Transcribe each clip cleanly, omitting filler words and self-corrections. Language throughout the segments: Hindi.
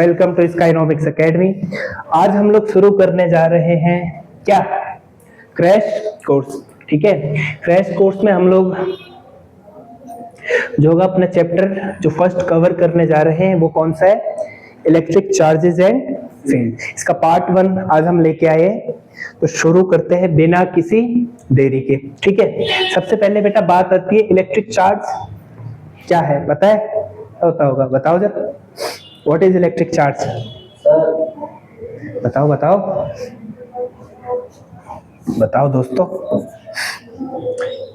Welcome to स्काइनोमिक्स academy. आज हम लोग शुरू करने जा रहे हैं क्या, क्रैश कोर्स। ठीक है, क्रैश कोर्स में हम लोग जो होगा अपना चैप्टर जो फर्स्ट कवर करने जा रहे हैं वो कौन सा है, इलेक्ट्रिक चार्जेस एंड फील्ड। इसका पार्ट 1 आज हम लेके आए हैं, तो शुरू करते हैं बिना किसी देरी के। ठीक है, सबसे पहले बेटा बात आती है इलेक्ट्रिक चार्ज क्या है, पता है? होता होगा, बताओ जरा, व्हाट इज इलेक्ट्रिक चार्ज? बताओ बताओ बताओ दोस्तों,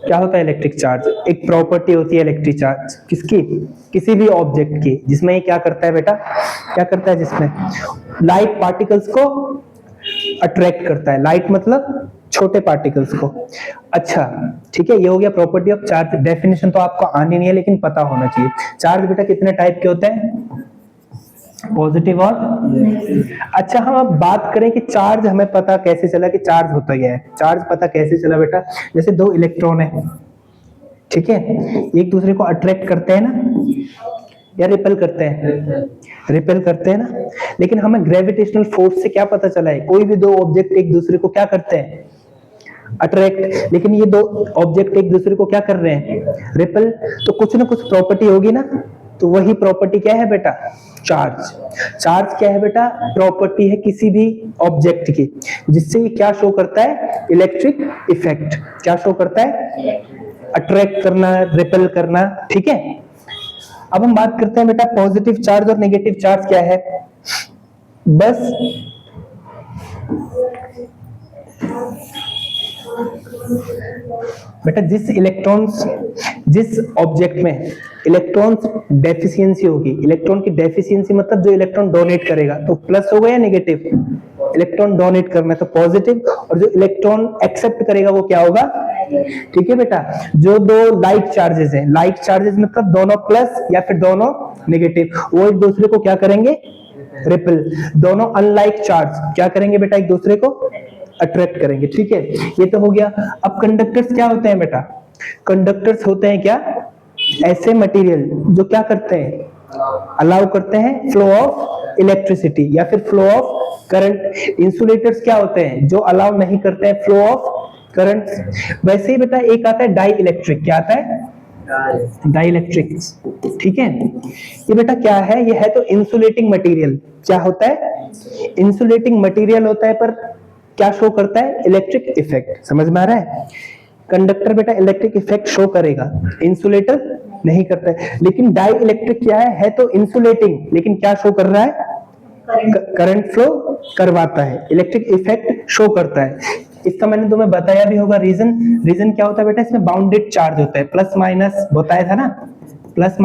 क्या होता है इलेक्ट्रिक चार्ज? एक प्रॉपर्टी होती है इलेक्ट्रिक चार्ज, किसकी? किसी भी ऑब्जेक्ट की, जिसमें ये क्या करता है बेटा, क्या करता है, जिसमें लाइट पार्टिकल्स को अट्रैक्ट करता है। लाइट मतलब छोटे पार्टिकल्स को। अच्छा ठीक है, ये हो गया प्रॉपर्टी ऑफ चार्ज। डेफिनेशन तो आपको आनी नहीं है लेकिन पता होना चाहिए। चार्ज बेटा कितने टाइप के होते हैं, पॉजिटिव और अच्छा, हम अब बात करें कि चार्ज हमें पता कैसे चला कि चार्ज होता क्या है। चार्ज पता कैसे चला बेटा, जैसे दो इलेक्ट्रॉन है, ठीक है, एक दूसरे को अट्रैक्ट करते हैं ना, या रिपेल करते हैं? रिपेल करते हैं ना। लेकिन हमें ग्रेविटेशनल फोर्स से क्या पता चला है, कोई भी दो ऑब्जेक्ट एक दूसरे को क्या करते हैं, अट्रैक्ट। लेकिन ये दो ऑब्जेक्ट एक दूसरे को क्या कर रहे हैं, रिपेल। तो कुछ ना कुछ प्रॉपर्टी होगी ना, तो वही प्रॉपर्टी क्या है बेटा, चार्ज। चार्ज क्या है बेटा, प्रॉपर्टी है किसी भी ऑब्जेक्ट की, जिससे ये क्या शो करता है, इलेक्ट्रिक इफेक्ट। क्या शो करता है, अट्रैक्ट करना, रिपेल करना। ठीक है, अब हम बात करते हैं बेटा पॉजिटिव चार्ज और नेगेटिव चार्ज क्या है। बस बेटा जिस ऑब्जेक्ट में इलेक्ट्रॉन्स डेफिशिएंसी होगी, इलेक्ट्रॉन की डेफिशिएंसी मतलब जो इलेक्ट्रॉन डोनेट करेगा, तो प्लस होगा या नेगेटिव? इलेक्ट्रॉन डोनेट करना है तो पॉजिटिव, और जो इलेक्ट्रॉन एक्सेप्ट करेगा वो क्या होगा, ठीक है बेटा। जो दो लाइक चार्जेस हैं, लाइक चार्जेस मतलब दोनों प्लस या फिर दोनों नेगेटिव, वो एक दूसरे को क्या करेंगे, रिपेल। दोनों अनलाइक चार्ज क्या करेंगे बेटा, एक दूसरे को अट्रैक्ट करेंगे। ठीक है, ये तो हो गया। अब कंडक्टर्स क्या होते हैं बेटा, कंडक्टर्स होते हैं क्या, ऐसे मटेरियल जो क्या करते हैं, अलाउ करते हैं फ्लो ऑफ इलेक्ट्रिसिटी या फिर फ्लो ऑफ करंट। इंसुलेटर्स क्या होते हैं, जो अलाउ नहीं करते हैं फ्लो ऑफ करंट। वैसे ही बेटा एक आता है डाई इलेक्ट्रिक, क्या आता है, डाई इलेक्ट्रिक। ठीक है, ये बेटा क्या है, ये है तो इंसुलेटिंग मटेरियल। क्या होता है, इंसुलेटिंग मटेरियल होता है, पर क्या शो करता है, इलेक्ट्रिक इफेक्ट। समझ में आ रहा है? कंडक्टर बेटा इलेक्ट्रिक इफेक्ट शो करेगा, इंसुलेटर नहीं करता है। लेकिन डाई इलेक्ट्रिक क्या है तो इंसुलेटिंग, लेकिन क्या शो कर रहा है, करंट फ्लो करवाता है, इलेक्ट्रिक इफेक्ट शो करता है। इसका मैंने तुम्हें बताया भी होगा रीजन क्या होता है बेटा, इसमें बाउंडेड चार्ज होता है, प्लस माइनस बताया था ना, प्लस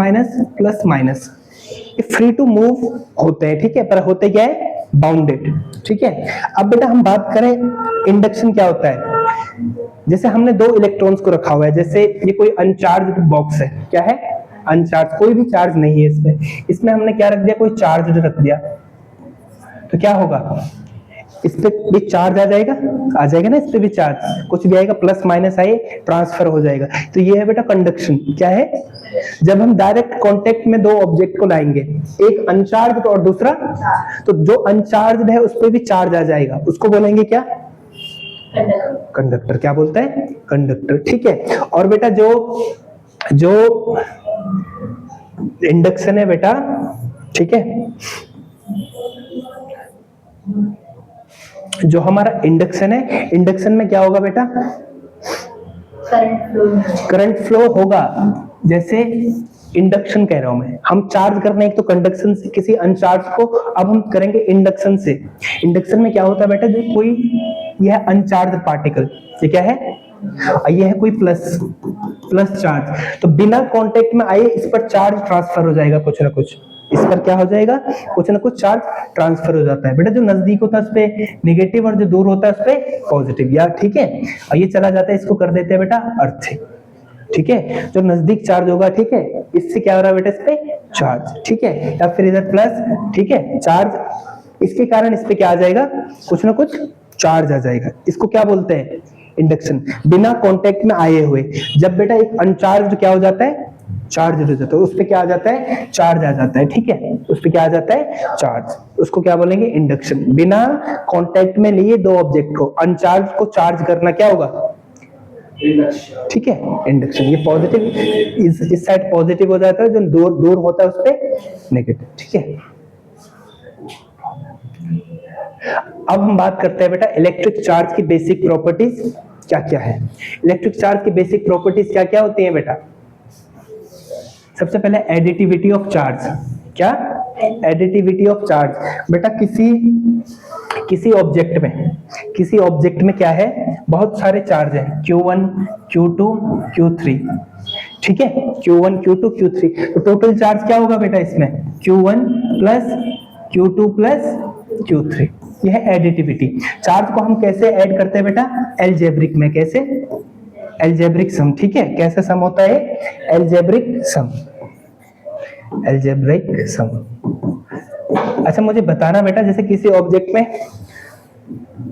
माइनस ये फ्री टू मूव होते हैं। ठीक है, पर होते क्या है, बाउंडेड। ठीक है, अब बेटा हम बात करें इंडक्शन क्या होता है। जैसे हमने दो इलेक्ट्रॉन्स को रखा हुआ है, जैसे ये कोई अनचार्ज्ड बॉक्स है, क्या है, अनचार्ज, कोई भी चार्ज नहीं है इसमें हमने क्या रख दिया, कोई चार्ज रख दिया, तो क्या होगा, इस पे भी चार्ज आ जाएगा ना, इस पे भी चार्ज कुछ भी आएगा, प्लस माइनस आए ट्रांसफर हो जाएगा। तो ये है बेटा कंडक्शन। क्या है, जब हम डायरेक्ट कांटेक्ट में दो ऑब्जेक्ट को लाएंगे, एक अनचार्ज और दूसरा, तो जो अनचार्ज है उस पे भी चार्ज आ जाएगा, उसको बोलेंगे क्या, कंडक्टर। क्या बोलते हैं, कंडक्टर। ठीक है, और बेटा जो इंडक्शन है बेटा, ठीक है, जो हमारा इंडक्शन है, इंडक्शन में क्या होगा बेटा, करंट फ्लो होगा। जैसे इंडक्शन कह रहा हूं मैं, हम चार्ज कर रहे हैं तो कंडक्शन से किसी अनचार्ज को, अब हम करेंगे इंडक्शन से। इंडक्शन में क्या होता है बेटा, जो कोई यह अनचार्ज पार्टिकल, ये क्या है, ये है कोई प्लस चार्ज, तो बिना कांटेक्ट में आए इस पर चार्ज ट्रांसफर हो जाएगा, कुछ ना कुछ इस पर क्या हो जाएगा, कुछ ना कुछ चार्ज ट्रांसफर हो जाता है बेटा। जो नजदीक होता है उस पे नेगेटिव और जो दूर होता है उस पे पॉजिटिव, या ठीक है, और ये चला जाता है, इसको कर देते हैं बेटा अर्थ। ठीक है, जो नजदीक चार्ज होगा, ठीक है, इससे क्या हो रहा है बेटा, इस पे चार्ज। ठीक है, या फिर इधर प्लस, ठीक है, चार्ज, इसके कारण इस पे क्या आ जाएगा, कुछ ना कुछ चार्ज आ जाएगा। इसको क्या बोलते हैं, इंडक्शन। बिना कांटेक्ट में आए हुए, जब बेटा एक अनचार्ज क्या हो जाता है, चार्ज हो जाता है, उस पे क्या आ जाता है, चार्ज आ जाता है, ठीक है, उस पे क्या आ जाता है, चार्ज, उसको क्या बोलेंगे, इंडक्शन। बिना कांटेक्ट में लिए दो ऑब्जेक्ट को अनचार्ज को चार्ज करना क्या होगा, ठीक है, इंडक्शन। ये पॉजिटिव, इस साइड पॉजिटिव हो जाता है, जो दूर दूर होता है उस पे नेगेटिव, ठीक है। अब हम बात करते हैं बेटा इलेक्ट्रिक चार्ज की बेसिक प्रॉपर्टीज क्या क्या है। इलेक्ट्रिक चार्ज की बेसिक प्रॉपर्टीज क्या क्या होती हैं बेटा? सबसे पहले एडिटिविटी ऑफ चार्ज। क्या? Additivity of charge. बेटा किसी ऑब्जेक्ट में क्या है, बहुत सारे चार्ज हैं, Q1 Q2 Q3, ठीक है, Q1 Q2 Q3, तो टोटल चार्ज क्या होगा बेटा इसमें, Q1 plus Q2 plus Q3। यह है एडिटिविटी। चार्ज को हम कैसे ऐड करते हैं बेटा, एलजेब्रिक में। कैसे? एलजेब्रिक सम, ठीक है। कैसे सम होता है? एलजेब्रिक सम, एलजेब्रिक सम। अच्छा मुझे बताना बेटा, जैसे किसी ऑब्जेक्ट में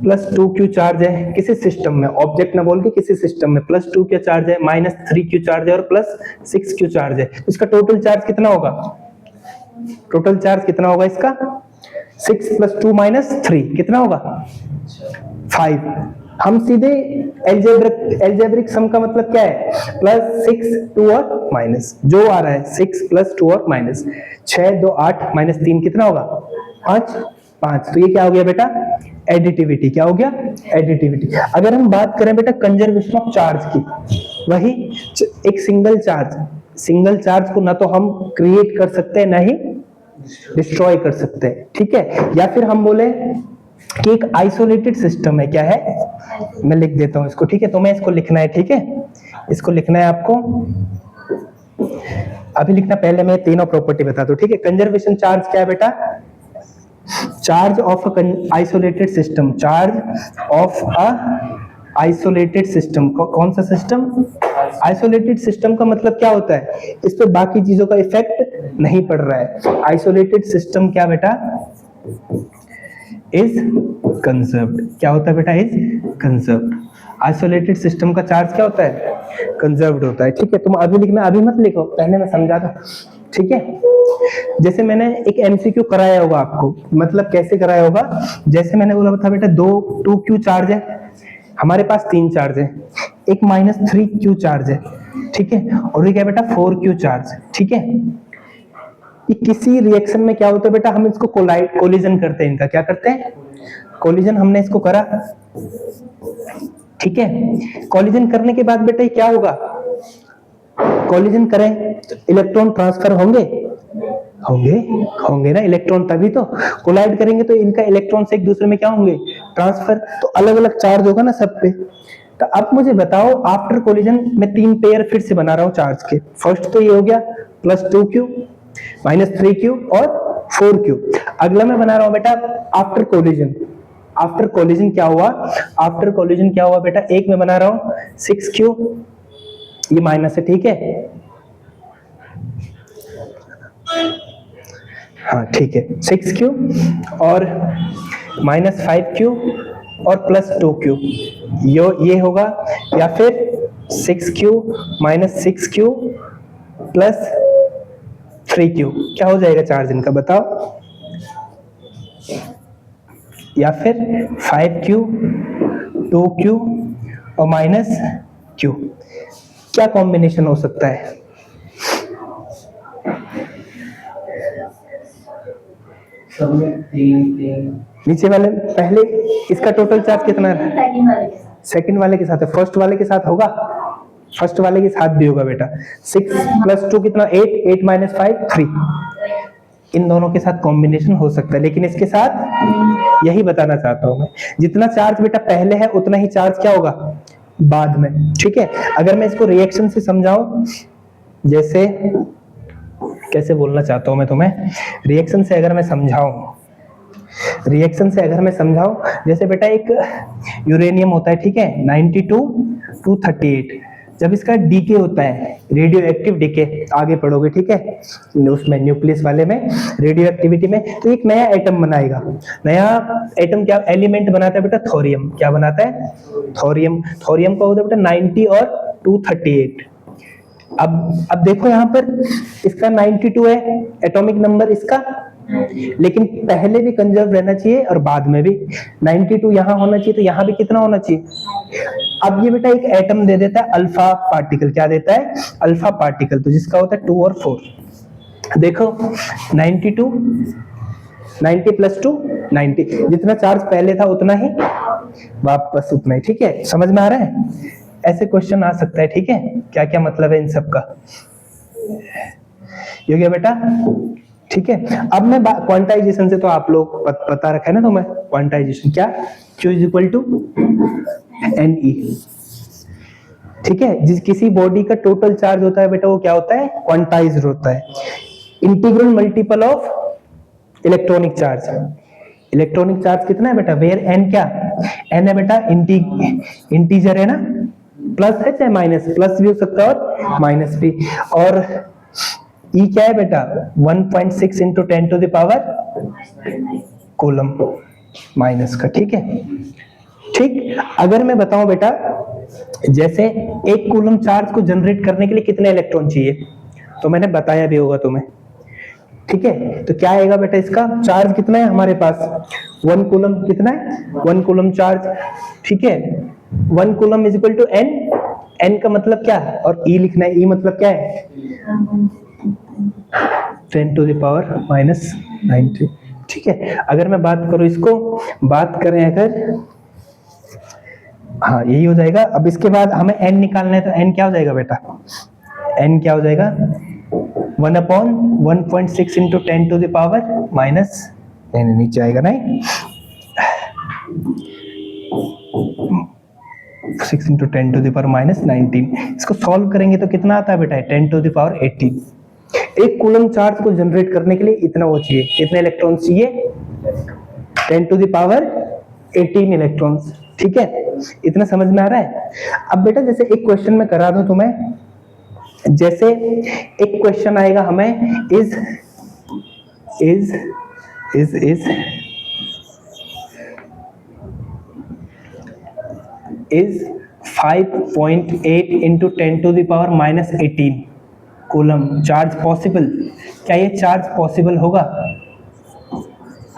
+2Q चार्ज है, किसी सिस्टम में, ऑब्जेक्ट ना बोल के किसी सिस्टम में +2Q चार्ज है, -3Q चार्ज है और +6Q चार्ज है, इसका टोटल चार्ज कितना होगा? टोटल चार्ज कितना होगा इसका? 6 + 2 - 3 कितना होगा? 5। हम सीधे एल्जेब्रिक सम का मतलब क्या है, +6 2 और माइनस, जो आ रहा है 6 + 2 और माइनस, 6 2 8 -3 कितना होगा? 5। तो ये क्या हो गया बेटा? एडिटिविटी। क्या हो गया? एडिटिविटी। अगर हम बात करें बेटा कंजर्वेशन ऑफ चार्ज की, वही एक सिंगल चार्ज को ना तो हम क्रिएट कर सकते हैं ना ही डिस्ट्रॉय कर सकते हैं, ठीक है। या फिर हम बोले कि एक आइसोलेटेड सिस्टम है, क्या है, मैं लिख देता हूं इसको, ठीक है, तो मैं इसको लिखना है, ठीक है, इसको लिखना है आपको, अभी लिखना, पहले मैं तीनों प्रॉपर्टी बता दूं, ठीक है। कंजर्वेशन चार्ज क्या है बेटा? Charge of isolated system, charge of a isolated system. कौन सा सिस्टम? आइसोलेटेड सिस्टम का मतलब क्या होता है, इस पे बाकी चीजों का इफेक्ट नहीं पड़ रहा है। आइसोलेटेड सिस्टम क्या बेटा? Is conserved. क्या होता है बेटा? Is conserved. आइसोलेटेड सिस्टम का चार्ज क्या होता है? कंजर्व्ड होता है, ठीक है। तुम अभी लिखना, अभी मत लिखो, पहले मैं समझा था, ठीक है। जैसे मैंने एक एमसीक्यू कराया होगा आपको, मतलब कैसे कराया होगा, जैसे मैंने बोला था बेटा 2Q चार्ज है, हमारे पास 3 चार्ज है, एक -3Q चार्ज है, ठीक है, और ये क्या बेटा 4Q चार्ज, ठीक है। ये किसी रिएक्शन में क्या होता है बेटा, हम इसको कोलिजन करते हैं, इनका क्या करते हैं, कोलिजन। हमने इसको करा, ठीक है। कोलिजन करने के बाद बेटा क्या होगा, कोलिजन करें तो इलेक्ट्रॉन ट्रांसफर होंगे ना इलेक्ट्रॉन, तभी तो कोलाइड करेंगे तो इनका इलेक्ट्रॉन से एक दूसरे में क्या होंगे, ट्रांसफर, तो अलग अलग चार्ज होगा ना सब पे। तो अब मुझे बताओ, आफ्टर कोलिजन मैं 3 पेयर फिर से बना रहा हूं चार्ज के। फर्स्ट तो ये हो गया +2Q -3Q और 4Q। अगला मैं बना रहा हूं बेटा आफ्टर कोलिजन। आफ्टर कोलिजन क्या हुआ, आफ्टर कोलिजन क्या हुआ बेटा, एक मैं बना रहा हूं 6Q, ये माइनस है, ठीक है, हाँ ठीक है, 6Q और -5Q और +2Q, ये होगा, या फिर 6Q -6Q +3Q, क्या हो जाएगा चार्ज इनका बताओ, या फिर 5Q 2Q और -Q, क्या कॉम्बिनेशन हो सकता है? नीचे वाले, पहले इसका टोटल चार्ज कितना है? सेकंड वाले के साथ है, फर्स्ट वाले के साथ होगा, फर्स्ट वाले के साथ भी होगा बेटा। 6 + 2 कितना, 8 -5 3, इन दोनों के साथ कॉम्बिनेशन हो सकता है, लेकिन इसके साथ यही बताना चाहता हूं मैं, जितना चार्ज बेटा पहले है उतना ही चार्ज क्या होगा बाद में, ठीक है। अगर मैं इसको रिएक्शन से समझाऊं, जैसे कैसे बोलना चाहता हूं मैं तुम्हें, रिएक्शन से अगर मैं समझाऊं, जैसे बेटा एक यूरेनियम होता है, ठीक है, 92 238, जब इसका डीके होता है, रेडियो एक्टिव डीके, आगे पढ़ोगे, ठीक है, उसमें न्यूक्लियस वाले में, रेडियो एक्टिविटी में, तो एक नया एटम बनाएगा। नया एटम क्या एलिमेंट बनाता है बेटा? थोरियम। क्या बनाता है? थोरियम। थोरियम का होता है बेटा 90 और 238, अब देखो यहाँ पर इसका 92 है एटॉमिक नंबर इसका, लेकिन पहले भी कंजर्व रहना चाहिए और बाद में भी 92 यहाँ होना चाहिए, तो यहाँ भी कितना होना चाहिए। अब ये बेटा एक एटम दे देता है अल्फा पार्टिकल, क्या देता है, अल्फा पार्टिकल, तो जिसका होता है 2 और 4। देखो 92 90 प्लस 2 90, जितना चार्ज पहले था उतना ही वापस उतना ही, ठीक है, समझ में आ रहा है। ऐसे क्वेश्चन आ सकता है, ठीक है, क्या क्या मतलब है इन सब का, ये हो गया बेटा, ठीक है। अब मैं क्वांटाइजेशन से तो आप लोग पता रखा है ना, तो मैं क्वांटाइजेशन क्या, Q is equal to NE, ठीक है। जिस किसी बॉडी का टोटल चार्ज होता है बेटा वो क्या होता है, क्वांटाइज्ड होता है, integral multiple of electronic charge. Electronic charge कितना है बेटा, वेयर n क्या, n है बेटा, इंटीजर है ना, प्लस है चाहे माइनस, प्लस भी हो सकता है और माइनस भी, और E क्या है बेटा 1.6 into 10 to the power coulomb minus का, ठीक है। ठीक, अगर मैं बताऊं बेटा जैसे एक कूलम चार्ज को जनरेट करने के लिए कितने इलेक्ट्रॉन चाहिए, तो मैंने बताया भी होगा तुम्हें, ठीक है। तो क्या आएगा बेटा, इसका चार्ज कितना है हमारे पास, 1 कूलम कितना है, 1 कूलम चार्ज, ठीक है। 1 coulomb is equal to n, n का मतलब क्या है, और E लिखना है, E मतलब क्या है 10 टू द पावर माइनस 90, ठीक है। अगर मैं बात करूं इसको, बात करें अगर, हाँ यही हो जाएगा। अब इसके बाद हमें n निकालना है, तो n क्या हो जाएगा बेटा, n क्या हो जाएगा 1 upon 1.6 into 10 to the power minus, नीचे आएगा नहीं, 6 into 10 to the power minus 19। इसको सॉल्व करेंगे तो कितना आता है बेटा 10 टू द पावर 18। एक कूलम चार्ज को जनरेट करने के लिए इतना वो चाहिए, कितने इलेक्ट्रॉन चाहिए, 10 टू द पावर 18 इलेक्ट्रॉन्स, ठीक है। इतना समझ में आ रहा है। अब बेटा जैसे एक क्वेश्चन में करा दूं तुम्हें, जैसे एक क्वेश्चन आएगा हमें, is 5.8 into 10 to the power minus 18 coulomb charge possible, क्या ये चार्ज पॉसिबल होगा,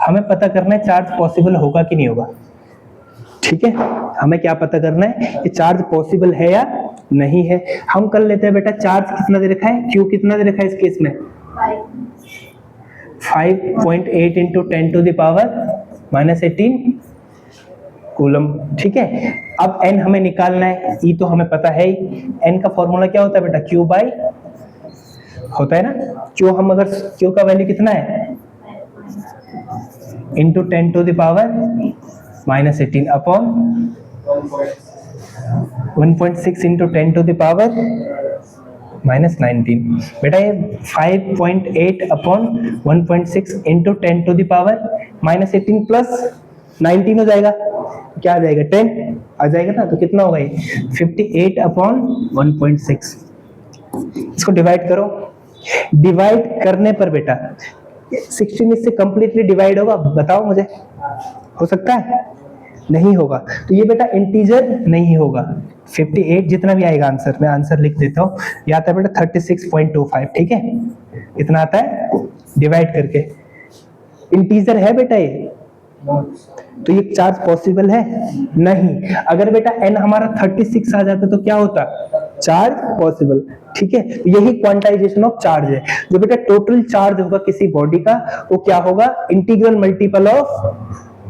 हमें पता करना है चार्ज पॉसिबल होगा कि नहीं होगा, ठीक है। हमें क्या पता करना है कि चार्ज पॉसिबल है या नहीं है। हम कर लेते हैं बेटा, चार्ज कितना दे रखा है, Q कितना दे रखा है इस केस में 5.8 into 10 to the power minus 18 coulomb, ठीक है। अब n हमें निकालना है, E तो हमें पता है ही, n का फॉर्मूला क्या होता है बेटा, Q बाई होता है ना, Q हम अगर Q का वैल्यू कितना है into 10 to the power minus 18 upon 1.6 into 10 to the power minus 19। बेटा ये 5.8 upon 1.6 into 10 to the power minus 18 plus 19 हो जाएगा, क्या आ जाएगा 10 आ जाएगा ना, तो कितना होगा ये 58 अपॉन 1.6। इसको डिवाइड करो, डिवाइड करने पर बेटा 16 इससे कंप्लीटली डिवाइड होगा, बताओ मुझे, हो सकता है, नहीं होगा, तो ये बेटा इंटीजर नहीं होगा। 58 जितना भी आएगा आंसर, मैं आंसर लिख देता हूँ, ये आता है बेटा 36.25, ठीक है, इतना आता है डिवाइड करके, इंटीजर है बेटा ये, तो ये चार्ज पॉसिबल है नहीं। अगर बेटा n हमारा 36 आ जाता तो क्या होता, चार्ज पॉसिबल, ठीक है। यही क्वांटाइजेशन ऑफ चार्ज है, जो बेटा टोटल चार्ज होगा किसी बॉडी का वो क्या होगा, integral multiple of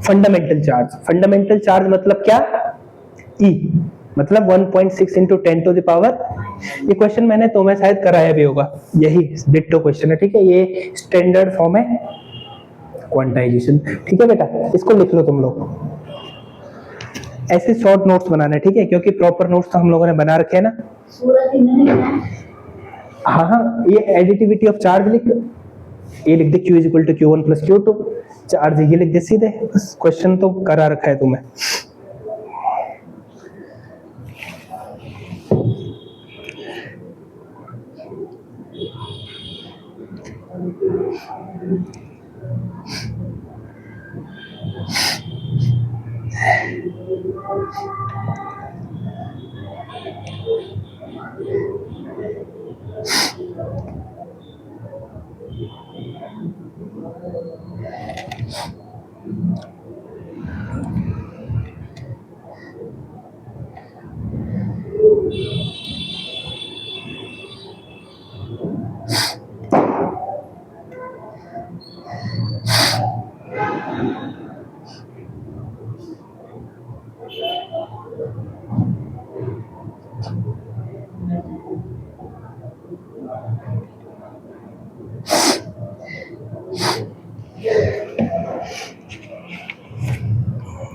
fundamental charge. Fundamental charge मतलब क्या, E मतलब 1.6 इंटू 10 टू द पावर, ये क्वेश्चन मैंने तुम्हें शायद कराया भी होगा, यही डिट्टो क्वेश्चन है, ठीक है, ये स्टैंडर्ड फॉर्म है क्वांटाइजेशन, ठीक है बेटा, इसको लिख लो तुम लोग। ऐसे शॉर्ट नोट्स बनाना है, ठीक है, क्योंकि प्रॉपर नोट्स तो हम लोगों ने बना रखे हैं ना। हाँ हाँ, ये एडिटिविटी ऑफ चार्ज लिख, ये लिख दे Q is equal to Q1 plus Q2, charge ये लिख दे सीधे, बस क्वेश्चन तो करा रखा है तुम्हें।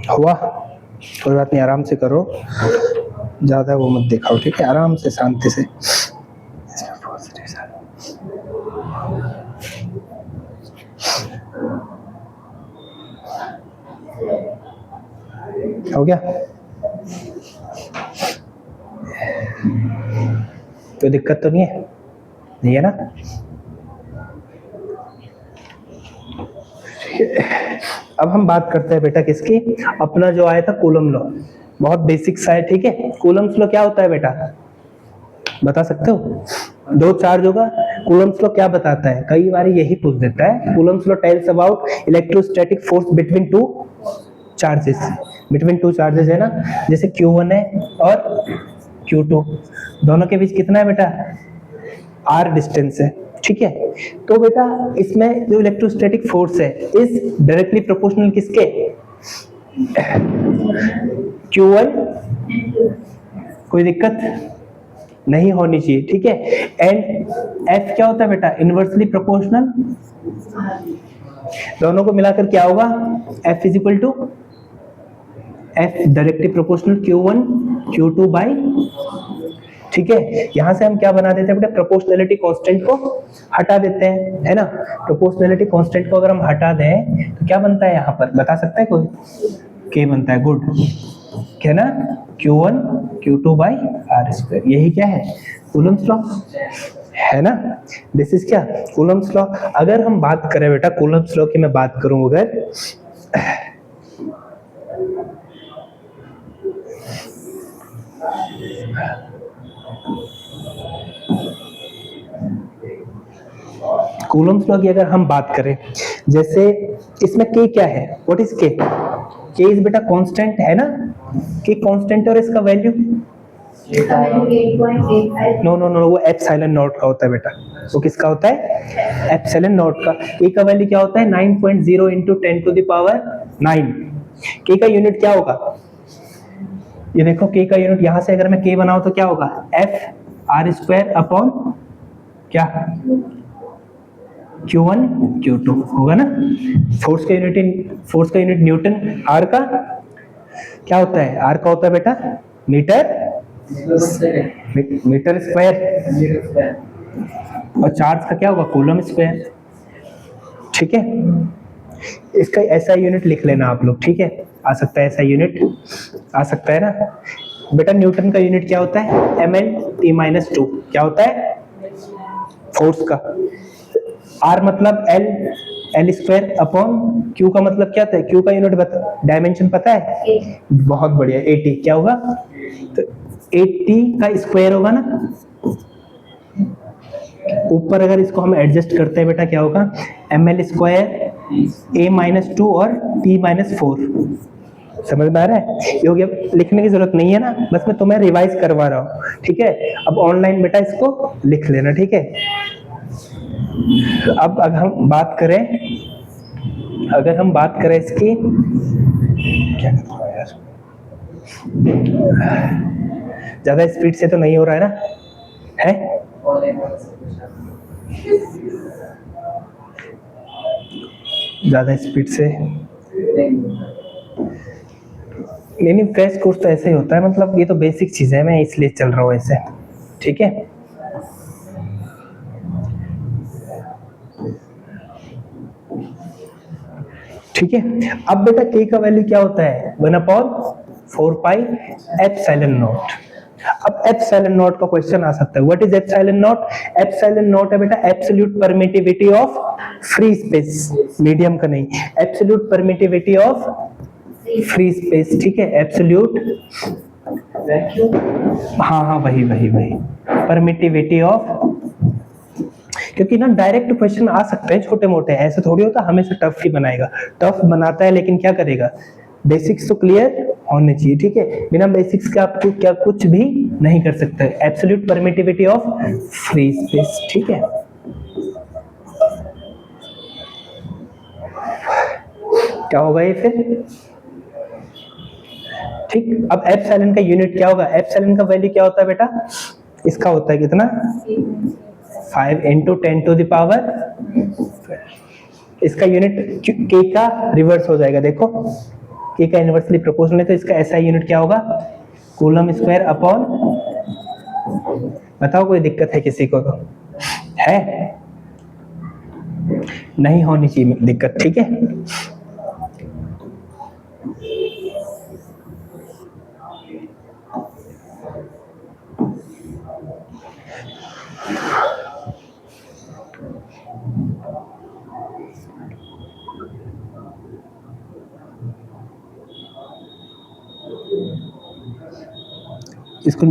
हुआ? कोई बात नहीं, आराम से करो, ज्यादा वो मत दिखाओ, ठीक है? आराम से, शांति से। हो गया? कोई दिक्कत तो नहीं है? नहीं है ना? अब हम बात करते हैं बेटा किसकी, अपना जो आया था कूलम लॉ, बहुत बेसिक सा है, ठीक है? कूलम्स लॉ क्या होता है बेटा, बता सकते हो? दो चार्ज होगा, कूलम्स लॉ क्या बताता है? कई बार यही पूछ देता है। Coulomb's law tells about electrostatic force between two charges, between two charges है ना, जैसे Q1 है और Q2, दोनों के बीच कितना है बेटा? R डिस्टेंस है, ठीक है? तो बेटा इसमें जो इलेक्ट्रोस्टैटिक फोर्स है इज डायरेक्टली प्रोपोर्शनल किसके? Q1, कोई दिक्कत नहीं होनी चाहिए, ठीक है? एंड F क्या होता है बेटा? इनवर्सली प्रोपोर्शनल, दोनों को मिलाकर क्या होगा? F is equal to F directly proportional Q1 Q2 by, ठीक है? यहां से हम क्या बना देते हैं बेटा? प्रोपोर्शनैलिटी कांस्टेंट को हटा देते हैं, है ना? प्रोपोर्शनैलिटी कांस्टेंट को अगर हम हटा दें तो क्या बनता है यहाँ पर, बता सकता है कोई? K बनता है, गुड, क्या ना? Q1 Q2 by R square, यही क्या है? कूलम्स लॉ है ना? दिस इज क्या? Coulomb's law. अगर हम बात करें बेटा कूलम्स लॉ की, मैं बात करूं अगर, कूलम्स लॉ की अगर हम बात करें, जैसे इसमें K क्या है? What is K? K is बेटा कांस्टेंट, है ना? K कांस्टेंट और इसका वैल्यू नो नो नो, वो एप्सिलॉन नॉट का होता है बेटा। वो किसका होता है? एप्सिलॉन नॉट का। K का वैल्यू क्या होता है? 9.0 into 10 to the power 9। K का यूनिट क्या होगा? ये देखो K का यूनिट, यहां से अगर मैं K बनाऊं तो क्या होगा? F R स्क्वायर अपॉन क्या? Q1 Q2 होगा ना? फोर्स का यूनिट न्यूटन, R का क्या होता है? R का होता है बेटा मीटर स्क्वायर, और चार्ज का क्या होगा? कूलम स्क्वायर, ठीक है? इसका ऐसा यूनिट लिख लेना आप लोग, ठीक है? आ सकता है ऐसा यूनिट, आ सकता है ना बेटा? न्यूटन का यूनिट क्या होता है? mL/t-2, क्या होता है? फोर्स का। R मतलब L स्क्वायर अपॉन Q का मतलब क्या होता है? Q का यूनिट बता, डायमेंशन पता है? बहुत बढ़िया, 80, क्या होगा? तो 80 का स्क्वायर होगा ना, ऊपर अगर इसको हम एडजस्ट करते हैं बेटा क्या होगा? ml स्क्वायर a-2 और t-4, समझ में आ रहा है? ये हो गया, लिखने की जरूरत नहीं है ना, बस मैं तुम्हें रिवाइज करवा रहा हूँ, ठीक है? अब ऑनलाइन बेटा इसको लिख लेना, ठीक है? अब अगर हम बात करें इसकी, क्या करता है यार, ज्यादा स्पीड से तो नहीं हो रहा है ना? है ज्यादा स्पीड से नहीं, क्रैश कोर्स तो ऐसे ही होता है, मतलब ये तो बेसिक चीज है, मैं इसलिए चल रहा हूँ ऐसे, ठीक है? ठीक है? अब बेटा K का वैल्यू क्या होता है? 1/4 पाई एप्सिलॉन नॉट। अब एप्सिलॉन नॉट का क्वेश्चन आ सकता है। What is epsilon not? Epsilon not है बेटा absolute permittivity of free space, medium का नहीं, absolute permittivity of free space, ठीक है? एब्सोल्यूट, हाँ वही परमिटिविटी ऑफ, क्योंकि ना डायरेक्ट क्वेश्चन आ सकते हैं छोटे मोटे, ऐसे थोड़ी होता हमेशा टफ ही बनाएगा, टफ बनाता है लेकिन क्या करेगा, बेसिक्स तो क्लियर होने चाहिए, ठीक है, बिना बेसिक्स के आपको क्या कुछ भी नहीं कर सकते। Absolute permittivity of free space, ठीक है, क्या होगा ये फिर, ठीक। अब एप्सिलॉन का यूनिट क्या होगा, एप्सिलॉन का वैल्यू क्या होता है बेटा, इसका होता है कितना, 5 into 10 to the power, इसका यूनिट के का रिवर्स हो जाएगा, देखो के का इनवर्सली प्रोपोर्शनल है, तो इसका ऐसा यूनिट क्या होगा, कूलम स्क्वायर अपॉन, बताओ कोई दिक्कत है किसी को, तो है नहीं होनी चाहिए दिक्कत, ठीक है।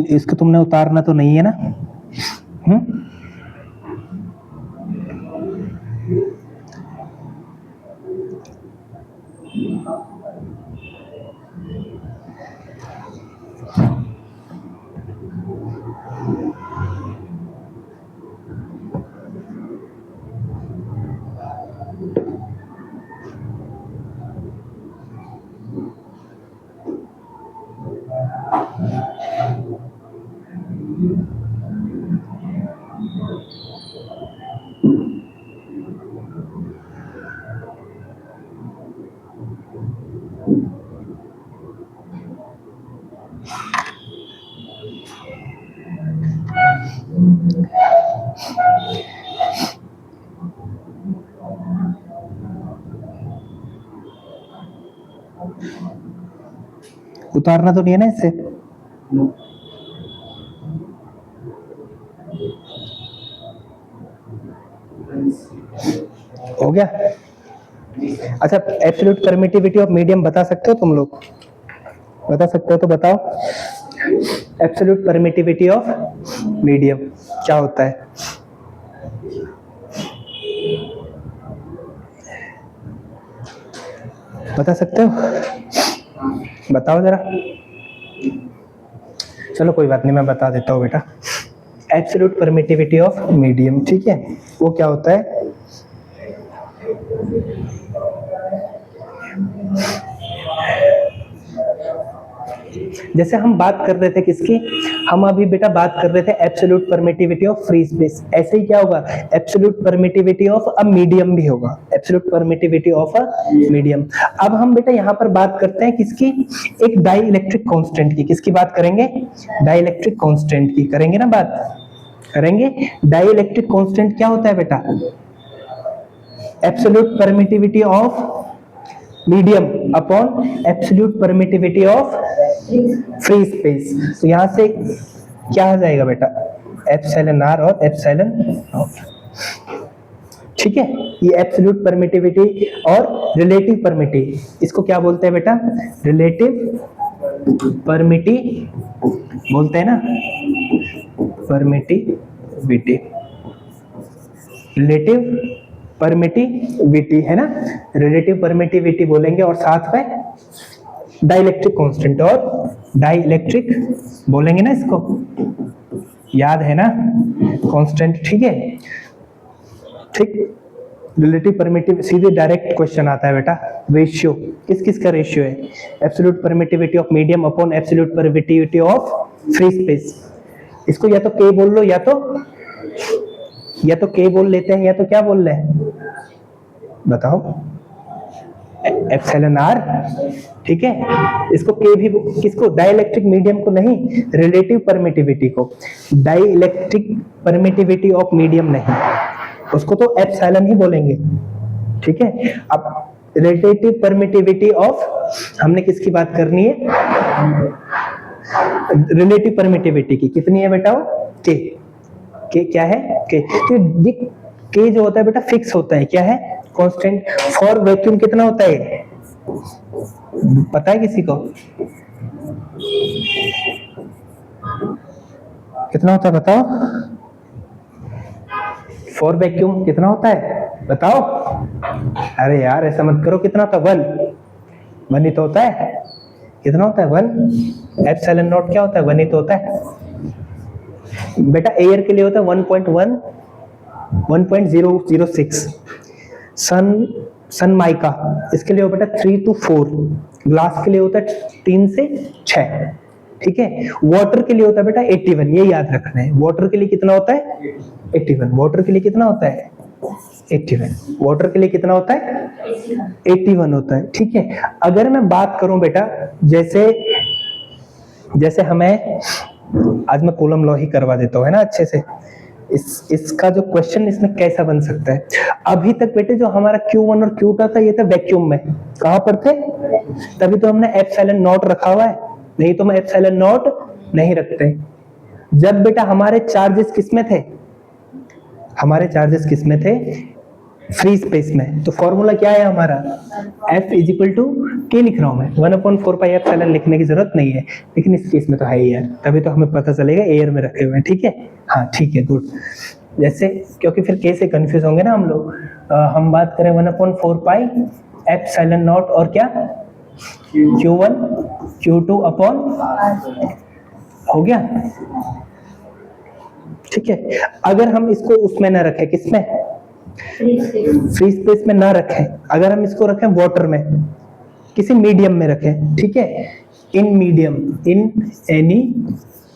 इसको तुमने उतारना तो नहीं है ना, उतारना तो नहीं है ना इससे, हो गया। अच्छा, एब्सोल्यूट परमिटिविटी ऑफ मीडियम बता सकते हो तुम लोग, बता सकते हो तो बताओ, एब्सोल्यूट परमिटिविटी ऑफ मीडियम क्या होता है, बता सकते हो, बताओ जरा, चलो कोई बात नहीं मैं बता देता हूँ बेटा, एब्सोल्यूट परमिटिविटी ऑफ मीडियम, ठीक है, वो क्या होता है, जैसे हम बात कर रहे थे किसकी, हम अभी बेटा बात कर रहे थे absolute permittivity of free space, ऐसे ही क्या होगा, absolute permittivity of a medium भी होगा, absolute permittivity of a medium. अब हम बेटा यहाँ पर बात करते हैं किसकी, एक डाई इलेक्ट्रिक कांस्टेंट की, किसकी बात करेंगे, डाई इलेक्ट्रिक कांस्टेंट की करेंगे ना बात, करेंगे। डाई इलेक्ट्रिक कांस्टेंट क्या होता है बेटा, absolute permittivity of medium upon absolute permittivity of free space, तो यहां से क्या आ जाएगा बेटा, एप्सिलॉन आर और एप्सिलॉन नॉट, ठीक है। ये एब्सोल्यूट परमिटिविटी और रिलेटिव परमिटिविटी, इसको क्या बोलते हैं बेटा, रिलेटिव परमिटिविटी बोलते हैं ना, परमिटिविटी, रिलेटिव परमिटिविटी है ना, रिलेटिव परमिटिविटी बोलेंगे, और साथ में डाइलेक्ट्रिक कांस्टेंट और डाइलेक्ट्रिक बोलेंगे ना, इसको याद है ना, कांस्टेंट, ठीक है, ठीक। रिलेटिव परमिटिव सीधे डायरेक्ट क्वेश्चन आता है बेटा, रेशियो किस किस का रेशियो है, absolute permittivity of medium upon absolute permittivity of free space, इसको या तो के बोल लो, या तो के बोल लेते हैं, या तो क्या बोल रहे हैं बताओ, एप्सिलॉन आर, ठीक है। इसको के भी, किसको, डाइलेक्ट्रिक मीडियम को नहीं, रिलेटिव परमिटिविटी को, डाइलेक्ट्रिक परमिटिविटी ऑफ मीडियम नहीं, उसको तो एप्सिलॉन ही बोलेंगे, ठीक है। अब रिलेटिव परमिटिविटी ऑफ, हमने किसकी बात करनी है, रिलेटिव परमिटिविटी की, कितनी है बेटा, के क्या है, के जो होता है बेटा फिक्स होता है, क्या है, कांस्टेंट। फॉर वैक्यूम कितना होता है, पता है किसी को, कितना होता है बताओ, फॉर वैक्यूम कितना होता है बताओ? अरे यार ऐसा मत करो, कितना होता है? 1 ही तो होता है। कितना होता है? 1। एप्सिलॉन नॉट क्या होता है? 1 ही तो होता है बेटा। एयर के लिए होता है 1.1 1.006। सन माइका इसके लिए बेटा 3 to 4। ग्लास के लिए होता है 3 से 6। ठीक है। वाटर के लिए होता है बेटा 81, ये याद रखना है। वाटर के लिए कितना होता है? 81। वाटर के लिए कितना होता है? 81। वाटर के लिए कितना होता है? 81 होता है। ठीक है। अगर मैं बात करूं बेटा, जैसे हमें आज मैं कूलम लॉ ही करवा देता हूं, है ना, अच्छे से। इसका जो क्वेश्चन इसमें कैसा बन सकता है? अभी तक बेटे जो हमारा Q1 और Q2 था, ये था वैक्यूम में। कहां पर थे? तभी तो हमने एप्सिलॉन नॉट रखा हुआ है, नहीं तो मैं एप्सिलॉन नॉट नहीं रखते। जब बेटा हमारे चार्जेस किसमें थे? हमारे चार्जेस किसमें थे? फ्री स्पेस में। तो फॉर्मूला क्या है हमारा? F = K लिख रहा हूं मैं, 1/4 एप्सिलॉन लिखने की जरूरत नहीं है, लेकिन इस केस में तो है ही यार, तभी तो हमें पता चलेगा एयर में रखे हुए हैं। ठीक है, हाँ ठीक है, गुड। जैसे क्योंकि फिर K से कंफ्यूज होंगे ना हम लोग। हम बात करें 1/4 एप्सिलॉन नॉट और क्या? Q1 Q2 अपॉन, हो गया। ठीक है। अगर हम इसको उसमें ना रखें, किसमें? फ्री स्पेस में ना रखें, अगर हम इसको रखें वाटर में, किसी मीडियम में रखें, ठीक है, in medium, in any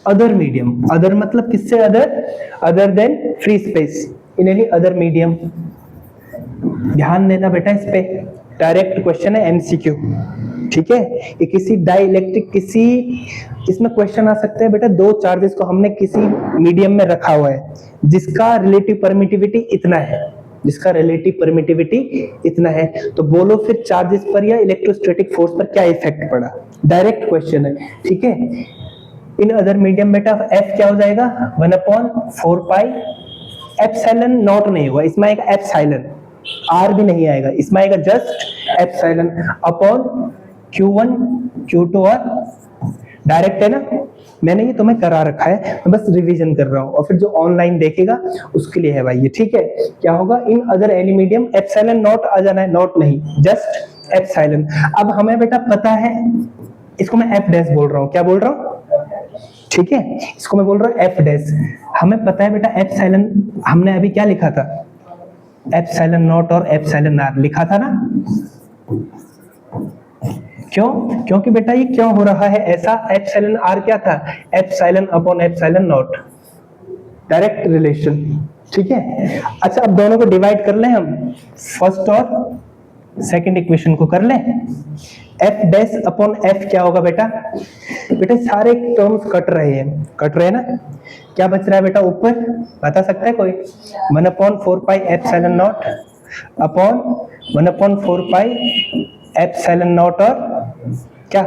other medium, other मतलब किससे other than free space, in any other medium. ध्यान देना बेटा इस पे, डायरेक्ट क्वेश्चन है एमसीक्यू। ठीक है। ये किसी डाइलेक्ट्रिक, किसी इसमें क्वेश्चन आ सकते हैं बेटा, दो चार्जेस को हमने किसी मीडियम में रखा हुआ है जिसका रिलेटिव परमिटिविटी इतना है, जिसका रिलेटिव परमिटिविटी इतना है, तो बोलो फिर चार्जेस पर या इलेक्ट्रोस्टैटिक फोर्स पर क्या इफेक्ट पड़ा? डायरेक्ट क्वेश्चन है। ठीक है। इन अदर मीडियम बेटा F क्या हो जाएगा? 1/4 एप्सिलॉन नॉट नहीं होगा, इसमें आएगा एप्सिलॉन, R भी नहीं आएगा, इसमें आएगा just epsilon upon Q1 Q2 और डायरेक्ट है ना, मैंने ये तुम्हें करा रखा है, मैं बस रिवीजन कर रहा हूँ, और फिर जो ऑनलाइन देखेगा उसके लिए है भाई ये। ठीक है। क्या होगा? In other any medium epsilon naught आ जाना है, नॉट नहीं, जस्ट एप्सिलॉन। अब हमें बेटा पता है, इसको मैं F डैश बोल रहा हूँ, क्या बोल रहा हूँ? ठीक है, इसको मैं बोल रहा हूँ F डैश। हमें पता है बेटा एप्सिलॉन, हमने अभी क्या लिखा था? एप्सिलॉन नॉट और एप्सिलॉन R लिखा था ना। क्यों? क्योंकि बेटा ये क्यों हो रहा है ऐसा? एप्सिलॉन R क्या था? Epsilon upon epsilon not, direct relation. ठीक है। अच्छा, अब दोनों को डिवाइड कर लें हम, फर्स्ट और सेकंड इक्वेशन को कर लें। F डैश अपॉन F क्या होगा बेटा? बेटा सारे टर्म्स कट रहे हैं ना, क्या बच रहा है बेटा ऊपर? बता सकता है कोई? 1/4 epsilon not upon 1/4 epsilon not और क्या?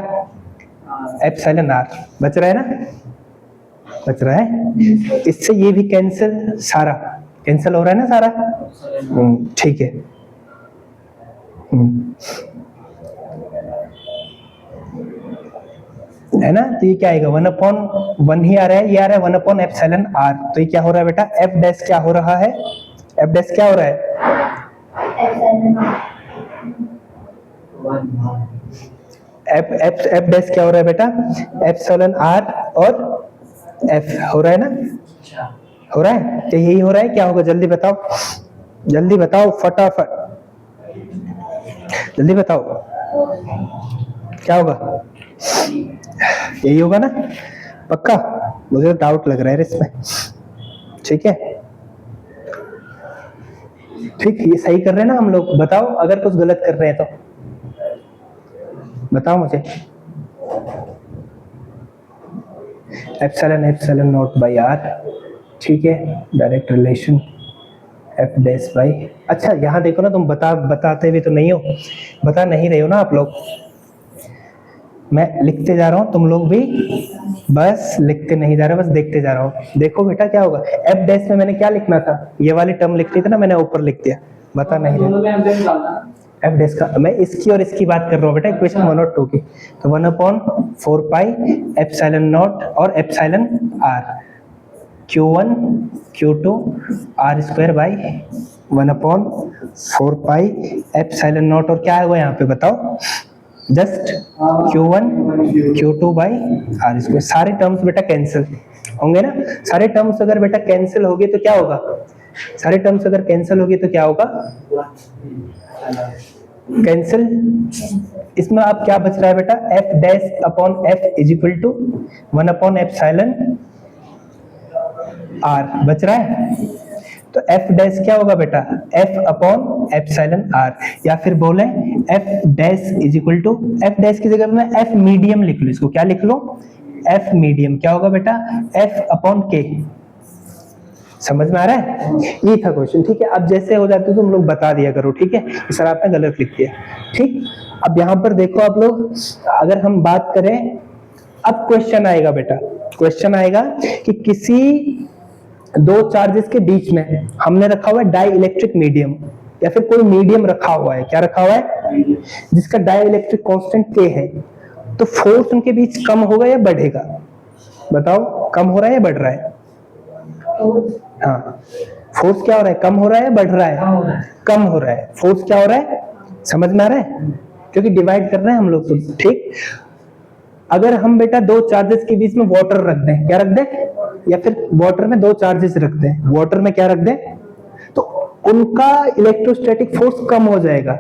एप्सिलॉन R बच रहा है ना, बच रहा है। इससे ये भी कैंसिल, सारा कैंसिल हो रहा है ना सारा। ठीक है। है ना, तो ये क्या आएगा? 1/1 ही आ रहा है, ये आ रहा है 1 एप्सिलॉन R। तो ये क्या हो रहा है बेटा? F डैश क्या हो रहा है? F डैश क्या हो रहा है? F डैश क्या हो रहा है बेटा? एप्सिलॉन R और F हो रहा है ना, हो रहा है, तो यही हो रहा है। क्या होगा? जल्दी बताओ, जल्दी बताओ, फटाफट जल्दी बताओ, क्या होगा? यही होगा ना, पक्का? मुझे डाउट लग रहा है इसमें। ठीक है, ठीक, ये सही कर रहे हैं ना हम लोग? बताओ अगर कुछ गलत कर रहे हैं तो बताओ मुझे। एप्सिलॉन नॉट बाई R, ठीक है, direct relation F dash by. अच्छा यहाँ देखो ना, तुम बताते भी तो नहीं हो, बता नहीं रहे हो ना आप लोग। मैं लिखते जा रहा हूँ, तुम लोग भी बस लिखते नहीं जा रहे, बस देखते जा रहा हूँ। देखो बेटा क्या होगा? F डैश में मैंने क्या लिखना था? ये वाली टर्म लिखनी थी ना, मैंने ऊपर लिख दिया। बता नहीं रहे। F डैश का मैं इसकी और इसकी बात कर रहा हूँ बेटा, इक्वेशन 1 और 2 की। तो 1/4 एप्सिलॉन नॉट और epsilon R Q1 Q2 R square by 1/4 pi epsilon not, और क्या आएगा यहाँ पे बताओ, just Q1 Q2 by R square. सारे टर्म्स बेटा कैंसिल होंगे ना, सारे टर्म्स अगर बेटा कैंसिल होंगे तो क्या होगा, सारे टर्म्स अगर कैंसिल होगी तो क्या होगा, कैंसिल। इसमें आप क्या बच रहा है बेटा, F dash upon F is equal to 1/एप्सिलॉन आर बच रहा है। तो एफ डैश क्या होगा बेटा, एफ अपॉन एप्सिलॉन आर, या फिर बोले F dash is equal to, F dash की जगह में एफ मीडियम लिख लो, इसको क्या लिख लो, एफ मीडियम क्या होगा बेटा, एफ अपॉन के। समझ में आ रहा है, ये था क्वेश्चन। ठीक है, अब जैसे हो जाते तो तुम लोग बता दिया करो, ठीक है, सर आपने गलत लिख दिया। ठीक, अब यहाँ पर देखो आप लोग, अगर हम बात करें, अब क्वेश्चन आएगा बेटा, क्वेश्चन आएगा कि किसी दो चार्जेस के बीच में हमने रखा हुआ है डाई इलेक्ट्रिक मीडियम, या फिर कोई मीडियम रखा हुआ है, क्या रखा हुआ है, जिसका डाई इलेक्ट्रिक कांस्टेंट के है, तो फोर्स उनके बीच कम होगा या बढ़ेगा, बताओ, कम हो रहा है या बढ़ रहा है, हाँ, फोर्स क्या हो रहा है, कम हो रहा है या बढ़ रहा है, कम हो रहा है, फोर्स क्या हो रहा है, समझ में आ रहा है, क्योंकि डिवाइड कर रहे हैं हम लोग तो। ठीक, अगर हम बेटा दो चार्जेस के बीच में वाटर रख दें, क्या रख दें, या फिर वाटर में दो चार्जेस रख दें, वाटर में क्या रख दें, तो उनका इलेक्ट्रोस्टैटिक फोर्स कम हो जाएगा,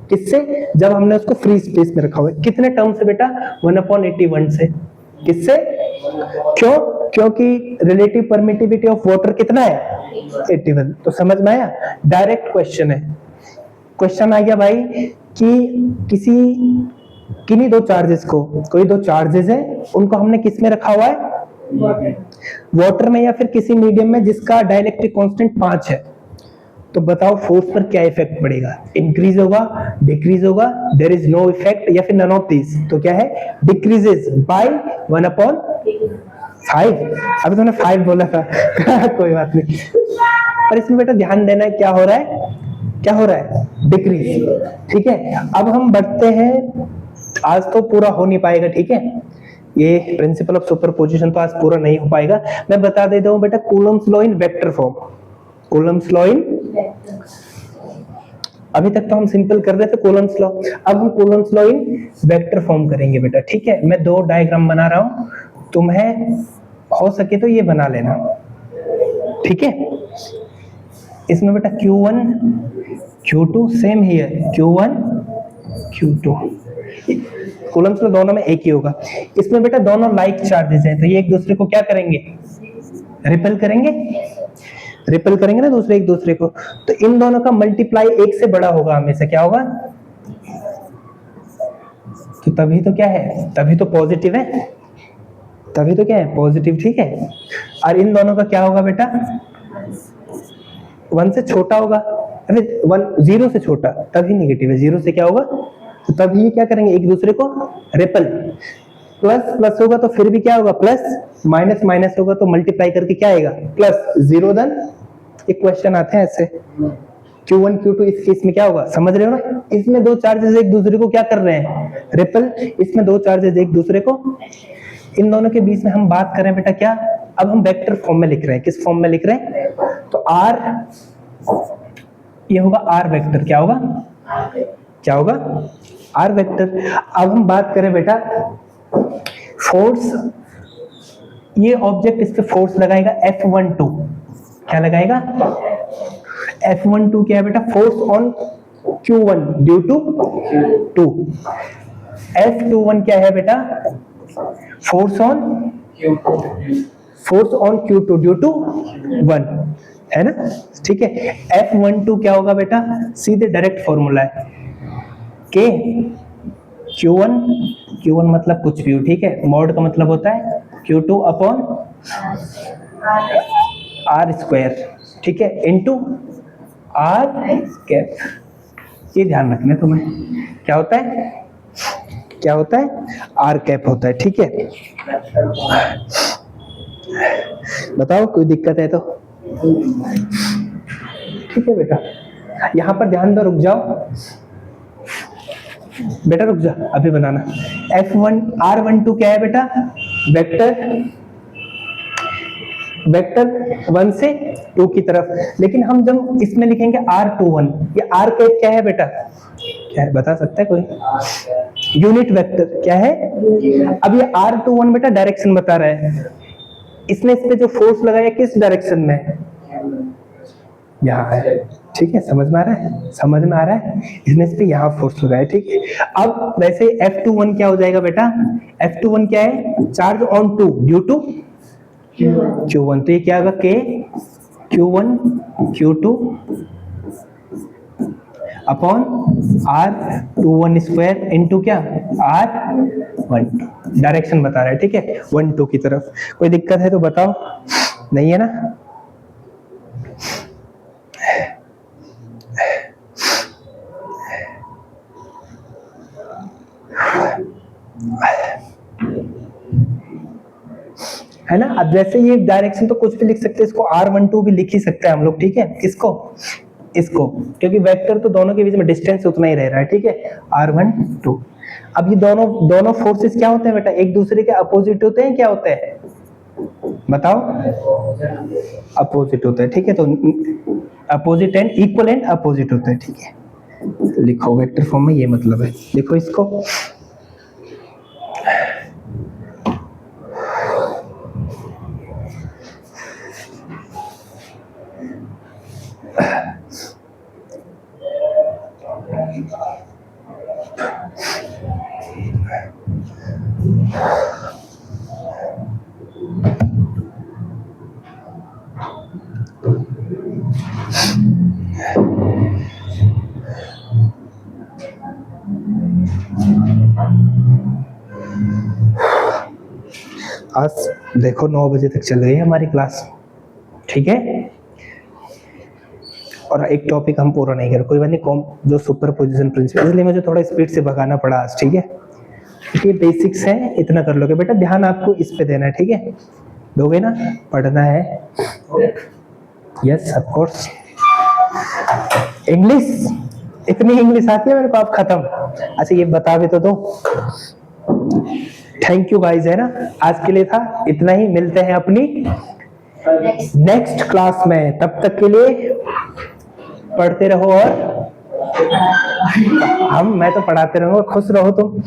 किससे, जब हमने उसको फ्री स्पेस में रखा हुआ है। कितने टर्म से बेटा, 1/81 से, किससे, क्यों, क्योंकि रिलेटिव परमिटिविटी ऑफ वाटर कितना है, 81। तो समझ में आया, डायरेक्ट क्वेश्चन है। क्वेश्चन आ गया भाई कि किसी किन्हीं दो चार्जेस को, कोई दो चार्जेस है, उनको हमने किस में रखा हुआ है, वाटर में या फिर किसी मीडियम में जिसका डाइलेक्ट्रिक कांस्टेंट 5 है, तो बताओ फोर्स पर क्या इफेक्ट पड़ेगा, इंक्रीज होगा, डिक्रीज होगा, देयर इज नो इफेक्ट, या फिर नन ऑफ दिस, तो क्या है, डिक्रीजेस बाय 1/5। अभी तुमने 5 बोला था कोई बात नहीं, पर इसमें बेटा ध्यान देना है, क्या हो रहा है, क्या हो रहा है, डिक्रीज। ठीक है, अब हम बढ़ते हैं, आज तो पूरा हो नहीं पाएगा, ठीक है, ये प्रिंसिपल ऑफ सुपरपोजिशन तो आज पूरा नहीं हो पाएगा। मैं बता देता हूं बेटा, Coulomb's law in vector form, Coulomb's law in, अभी तक तो हम सिंपल कर रहे थे कूलम्स लॉ, अब हम Coulomb's law in vector form करेंगे बेटा। ठीक है, मैं दो डायग्राम बना रहा हूं, तुम्हें हो सके तो ये बना लेना, ठीक है। इसमें बेटा Q1 Q2 सेम ही है, Q1 Q2, कूलम्स लॉ दोनों में एक ही होगा। इसमें बेटा दोनों लाइक चार्जेस हैं, तो ये एक दूसरे को क्या करेंगे, रिपेल करेंगे, रिपेल करेंगे ना दूसरे एक दूसरे को, तो इन दोनों का मल्टीप्लाई एक से बड़ा होगा हमेशा, क्या होगा, तो तभी तो क्या है, तभी तो पॉजिटिव है, तभी तो क्या है, पॉजिटिव। ठीक है, और इन दोनों का क्या होगा बेटा, 1 से छोटा होगा, अरे 1 0 से छोटा, तभी नेगेटिव है, 0 से क्या होगा, तो तब ये क्या करेंगे, एक दूसरे को रिपेल, प्लस प्लस होगा तो फिर भी क्या होगा प्लस, माइनस माइनस होगा तो मल्टीप्लाई करके क्या आएगा प्लस, 0 देन, एक क्वेश्चन आते हैं ऐसे, Q1 Q2, इस केस में क्या होगा, समझ रहे हो ना, इसमें दो चार्जेस एक दूसरे को क्या कर रहे हैं, रिपेल, इसमें दो चार्जेस एक दूसरे को, इन दोनों के बीच में हम बात करें बेटा क्या, अब हम वेक्टर फॉर्म में लिख रहे हैं, किस फॉर्म में लिख रहे हैं, तो R, ये होगा R वेक्टर, क्या होगा, क्या होगा, R वेक्टर। अब हम बात करें बेटा फोर्स, ये ऑब्जेक्ट इस पे फोर्स लगाएगा F12, क्या लगाएगा, F12 क्या है बेटा, force on Q1 due to 2, F21 क्या है बेटा, force on Q2 due to 1, है ना, ठीक है। F12 क्या होगा बेटा, सीधे डायरेक्ट फॉर्मूला है, के Q1 मतलब कुछ भी हो, ठीक है, मॉड का मतलब होता है Q2 अपॉन R स्क्वायर, ठीक है, इनटू R कैप, ये ध्यान रखना है तुम्हें, क्या होता है, क्या होता है, R कैप होता है, ठीक है। बताओ कोई दिक्कत है तो, ठीक है बेटा, यहां पर ध्यान दो, रुक जाओ बेटा, रुक जा, अभी बनाना। R12 क्या है बेटा, वेक्टर, वेक्टर 1 से 2 की तरफ। लेकिन हम जब इसमें लिखेंगे R21, ये R कैप क्या है बेटा, क्या है बता सकता है कोई? यूनिट वेक्टर क्या है? अब ये R21 बेटा डायरेक्शन बता रहा है, इसने इस पे जो फोर्स लगाया किस डायरेक्शन में, यहाँ है, ठीक है, समझ में आ रहा है, समझ में आ रहा है, इसने इस पे यहाँ फोर्स लगाया, ठीक है। अब वैसे F21 क्या हो जाएगा बेटा, F21 क्या है, charge on 2 due to Q1, तो ये क्या होगा, K Q1 Q2 upon R21 square into क्या, R12, डायरेक्शन बता रहा है, ठीक है, 1 2 की तरफ। कोई दिक्कत है तो बताओ, नहीं है ना? है ना? अब जैसे ये डायरेक्शन तो कुछ भी लिख सकते हैं, इसको R12 भी लिख ही सकते हैं हम लोग, ठीक है, किसको, इसको, क्योंकि वेक्टर तो दोनों के बीच में डिस्टेंस उतना ही रह रहा है, ठीक है, R12। अब ये दोनों फोर्सेस क्या होते हैं बेटा, एक दूसरे के अपोजिट होते हैं, क्या होते हैं बताओ, अपोजिट होते हैं, ठीक है, तो opposite and equal and opposite होते हैं, ठीक है। लिखो वेक्टर फॉर्म में, ये मतलब है, लिखो इसको। आज देखो 9 बजे तक चल रही है हमारी क्लास, ठीक है, और एक टॉपिक हम पूरा नहीं कर, कोई बात नहीं, जो सुपरपोजिशन प्रिंसिपल, इसलिए मुझे थोड़ा स्पीड से भगाना पड़ा आज, ठीक है, ये बेसिक्स है, इतना कर लोगे बेटा, ध्यान आपको इस पे देना है, ठीक है, दोगे ना, पढ़ना है, यस ऑफ कोर्स। इंग्लिश, इतनी इंग्लिश आती है मेरे को, आप खत्म। अच्छा ये बता भी तो दो, थैंक यू गाइस, है ना, आज के लिए था इतना ही, मिलते हैं अपनी नेक्स्ट क्लास में, तब तक के लिए पढ़ते रहो, और मैं तो पढ़ाते रहूंगा, खुश रहो तुम।